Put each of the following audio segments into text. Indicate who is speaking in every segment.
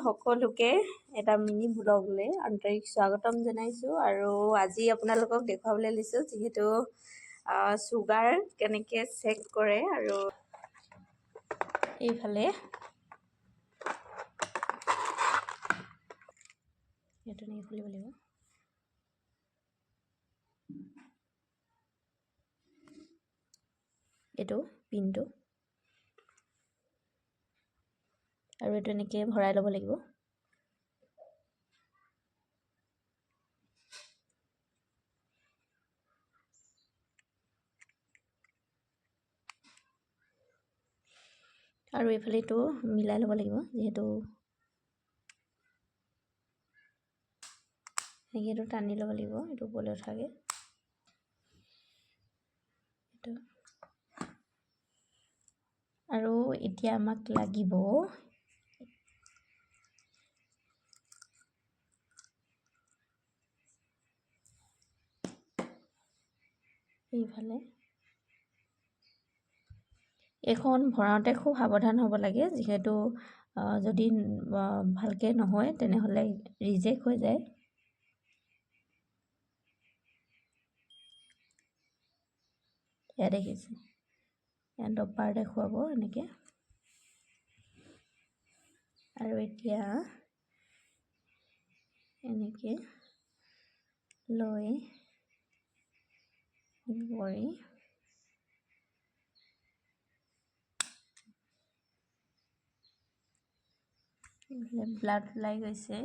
Speaker 1: সকলোকে এটা মিনি ব্লগলৈ আন্তৰিক স্বাগতম জনাইছোঁ আৰু আজি আপোনালোকক দেখুৱাবলৈ লৈছোঁ যিহেতু চুগাৰ কেনেকৈ চেক কৰে আৰু এইফালে এইটো এনেকৈ খুলিব লাগিব। এইটো পিনটো আৰু এইটো এনেকৈ ভৰাই ল'ব লাগিব। আৰু এইফালে এইটো মিলাই ল'ব লাগিব, যিহেতু এনেকৈ এইটো টানি ল'ব লাগিব, এইটো ওপৰলৈ উঠাকৈ। এইটো আৰু এতিয়া আমাক লাগিব এইফালে। এইখন ভৰাওঁতে খুব সাৱধান হ'ব লাগে, যিহেতু যদি ভালকৈ নহয় তেনেহ'লে ৰিজেক্ট হৈ যায়। এয়া দেখিছে, ইয়াত ডপাৰ দেখুৱাব এনেকৈ। আৰু এতিয়া এনেকৈ লৈ কৰি ব্লাড ওলাই গৈছে।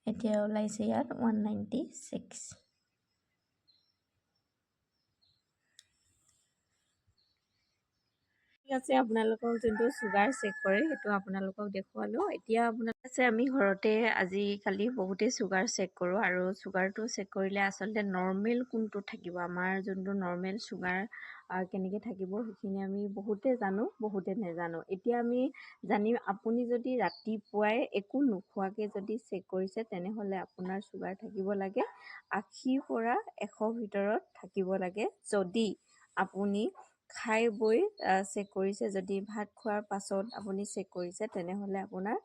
Speaker 1: এতিয়া ওলাইছে ইয়াত 196। ঠিক আছে, আপোনালোকক যোনটো চুগাৰ চেক কৰে সেইটো আপোনালোকক দেখুৱালোঁ। এতিয়া আপোনালোকে আছে, আমি ঘৰতে আজিকালি বহুতেই চুগাৰ চেক কৰোঁ আৰু চুগাৰটো চেক কৰিলে আচলতে নৰ্মেল কোনটো থাকিব, আমাৰ যোনটো নৰ্মেল চুগাৰ কেনেকৈ থাকিব সেইখিনি আমি বহুতে জানো, বহুতে নাজানো। এতিয়া আমি জানিম, আপুনি যদি ৰাতিপুৱাই একো নোখোৱাকৈ যদি চেক কৰিছে তেনেহ'লে আপোনাৰ চুগাৰ থাকিব লাগে 80 পৰা 100 ভিতৰত থাকিব লাগে। যদি আপুনি খাই বৈ চেক কৰিছে, যদি ভাত খোৱাৰ পাছত আপুনি চেক কৰিছে তেনেহ'লে আপোনাৰ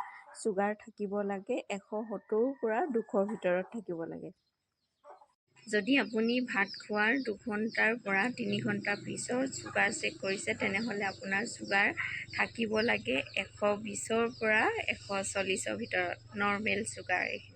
Speaker 1: চুগাৰ থাকিব লাগে 170 পৰা 200 ভিতৰত থাকিব লাগে। যদি আপুনি ভাত খোৱাৰ 2 ঘণ্টাৰ পৰা 3 ঘণ্টা পিছত চুগাৰ চেক কৰিছে তেনেহ'লে আপোনাৰ চুগাৰ থাকিব লাগে 120ৰ পৰা 140ৰ ভিতৰত, নৰ্মেল চুগাৰ।